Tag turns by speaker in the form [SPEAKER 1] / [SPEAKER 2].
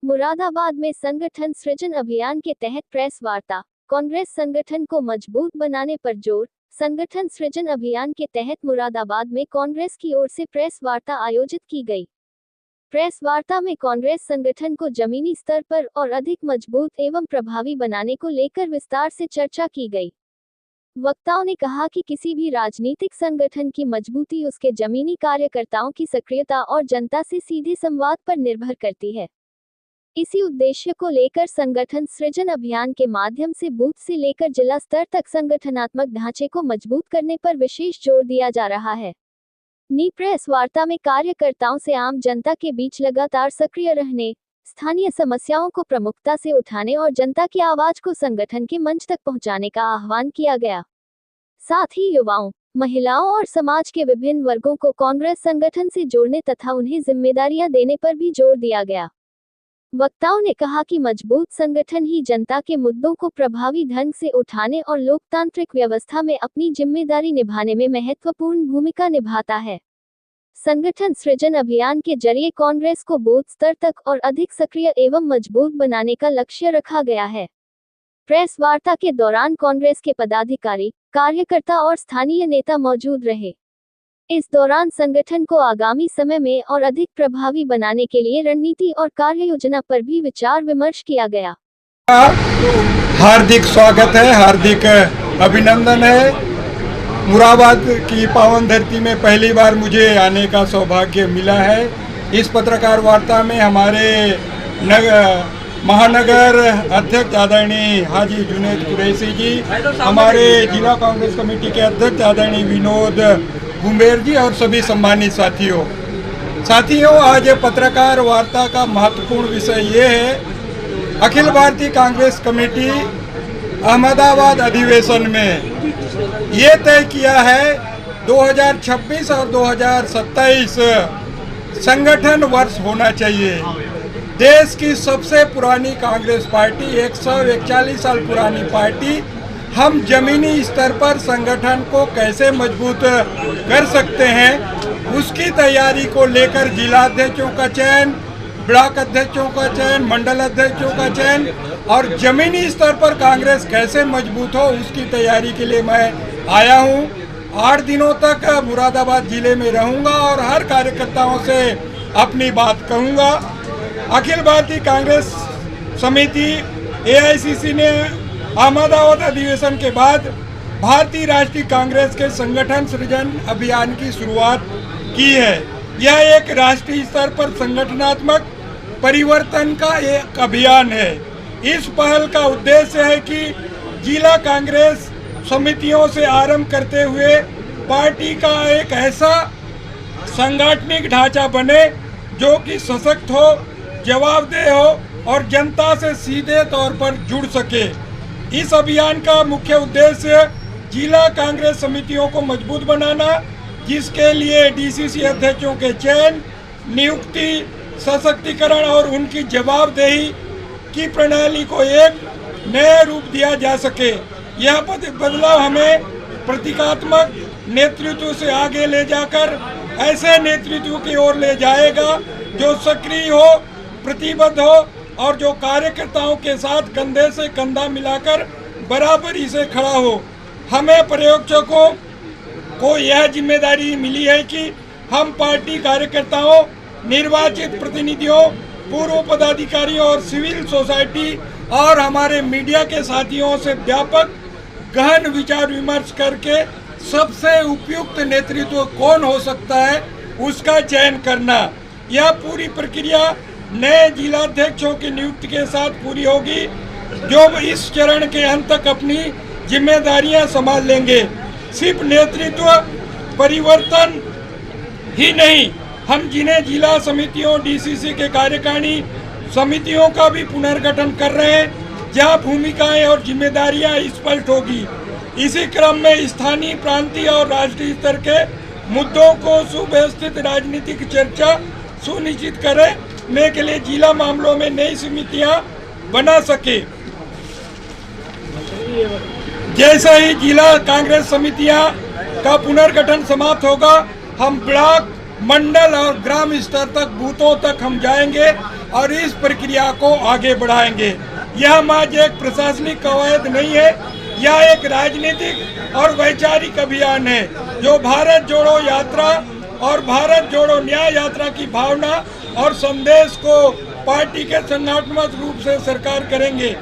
[SPEAKER 1] मुरादाबाद में संगठन सृजन अभियान के तहत प्रेस वार्ता। कांग्रेस संगठन को मजबूत बनाने पर जोर। संगठन सृजन अभियान के तहत मुरादाबाद में कांग्रेस की ओर से प्रेस वार्ता आयोजित की गई। प्रेस वार्ता में कांग्रेस संगठन को जमीनी स्तर पर और अधिक मजबूत एवं प्रभावी बनाने को लेकर विस्तार से चर्चा की गई। वक्ताओं ने कहा कि किसी भी राजनीतिक संगठन की मजबूती उसके जमीनी कार्यकर्ताओं की सक्रियता और जनता से सीधे संवाद पर निर्भर करती है। इसी उद्देश्य को लेकर संगठन सृजन अभियान के माध्यम से बूथ से लेकर जिला स्तर तक संगठनात्मक ढांचे को मजबूत करने पर विशेष जोर दिया जा रहा है। नी प्रेस वार्ता में कार्यकर्ताओं से आम जनता के बीच लगातार सक्रिय रहने, स्थानीय समस्याओं को प्रमुखता से उठाने और जनता की आवाज को संगठन के मंच तक पहुंचाने का आह्वान किया गया। साथ ही युवाओं, महिलाओं और समाज के विभिन्न वर्गों को कांग्रेस संगठन से जोड़ने तथा उन्हें जिम्मेदारियां देने पर भी जोर दिया गया। वक्ताओं ने कहा कि मजबूत संगठन ही जनता के मुद्दों को प्रभावी ढंग से उठाने और लोकतांत्रिक व्यवस्था में अपनी जिम्मेदारी निभाने में महत्वपूर्ण भूमिका निभाता है। संगठन सृजन अभियान के जरिए कांग्रेस को बूथ स्तर तक और अधिक सक्रिय एवं मजबूत बनाने का लक्ष्य रखा गया है। प्रेस वार्ता के दौरान कांग्रेस के पदाधिकारी, कार्यकर्ता और स्थानीय नेता मौजूद रहे। इस दौरान संगठन को आगामी समय में और अधिक प्रभावी बनाने के लिए रणनीति और कार्य योजना पर भी विचार विमर्श किया गया।
[SPEAKER 2] हार्दिक स्वागत है, हार्दिक अभिनंदन है। मुरादाबाद की पावन धरती में पहली बार मुझे आने का सौभाग्य मिला है। इस पत्रकार वार्ता में हमारे महानगर अध्यक्ष आदरणीय हाजी जुनेद कुरैशी जी, हमारे जिला कांग्रेस कमेटी के अध्यक्ष आदरणीय विनोद गुंबेर जी और सभी सम्मानित साथियों, आज पत्रकार वार्ता का महत्वपूर्ण विषय ये है, अखिल भारतीय कांग्रेस कमेटी अहमदाबाद अधिवेशन में ये तय किया है 2026 और 2027 संगठन वर्ष होना चाहिए। देश की सबसे पुरानी कांग्रेस पार्टी, 141 साल पुरानी पार्टी, हम जमीनी स्तर पर संगठन को कैसे मजबूत कर सकते हैं, उसकी तैयारी को लेकर जिला अध्यक्षों का चयन, ब्लॉक अध्यक्षों का चयन, मंडल अध्यक्षों का चयन और जमीनी स्तर पर कांग्रेस कैसे मजबूत हो, उसकी तैयारी के लिए मैं आया हूं। 8 दिनों तक मुरादाबाद जिले में रहूंगा और हर कार्यकर्ताओं से अपनी बात कहूंगा। अखिल भारतीय कांग्रेस समिति AICC ने अहमदाबाद अधिवेशन के बाद भारतीय राष्ट्रीय कांग्रेस के संगठन सृजन अभियान की शुरुआत की है। यह एक राष्ट्रीय स्तर पर संगठनात्मक परिवर्तन का एक अभियान है। इस पहल का उद्देश्य है कि जिला कांग्रेस समितियों से आरंभ करते हुए पार्टी का एक ऐसा सांगठनिक ढांचा बने जो कि सशक्त हो, जवाबदेह हो और जनता से सीधे तौर पर जुड़ सके। इस अभियान का मुख्य उद्देश्य जिला कांग्रेस समितियों को मजबूत बनाना, जिसके लिए DCC अध्यक्षों के चयन, नियुक्ति, सशक्तिकरण और उनकी जवाबदेही की प्रणाली को एक नया रूप दिया जा सके। यह बदलाव हमें प्रतीकात्मक नेतृत्व से आगे ले जाकर ऐसे नेतृत्व की ओर ले जाएगा जो सक्रिय हो, प्रतिबद्ध हो और जो कार्यकर्ताओं के साथ कंधे से कंधा मिलाकर बराबरी से खड़ा हो। हमें पर्यवेक्षकों को यह जिम्मेदारी मिली है कि हम पार्टी कार्यकर्ताओं, निर्वाचित प्रतिनिधियों, पूर्व पदाधिकारियों और सिविल सोसाइटी और हमारे मीडिया के साथियों से व्यापक गहन विचार विमर्श करके सबसे उपयुक्त नेतृत्व कौन हो सकता है उसका चयन करना। यह पूरी प्रक्रिया नए जिलाध्यक्षों की नियुक्ति के साथ पूरी होगी, जो इस चरण के अंत तक अपनी जिम्मेदारियां संभाल लेंगे। सिर्फ नेतृत्व परिवर्तन ही नहीं, हम जिन्हें जिला समितियों, DCC के कार्यकारिणी समितियों का भी पुनर्गठन कर रहे हैं, जहां भूमिकाएं और जिम्मेदारियां स्पष्ट होगी। इसी क्रम में स्थानीय, प्रांतीय और राष्ट्रीय स्तर के मुद्दों को सुव्यवस्थित राजनीतिक चर्चा सुनिश्चित करने के लिए जिला मामलों में नई समितियां बना सके। जैसे ही जिला कांग्रेस समितियां का पुनर्गठन समाप्त होगा, हम ब्लॉक मंडल और ग्राम स्तर तक, बूथों तक हम जाएंगे और इस प्रक्रिया को आगे बढ़ाएंगे। यह आज एक प्रशासनिक कवायद नहीं है, यह एक राजनीतिक और वैचारिक अभियान है जो भारत जोड़ो यात्रा और भारत जोड़ो न्याय यात्रा की भावना और संदेश को पार्टी के संगठनात्मक रूप से साकार करेंगे।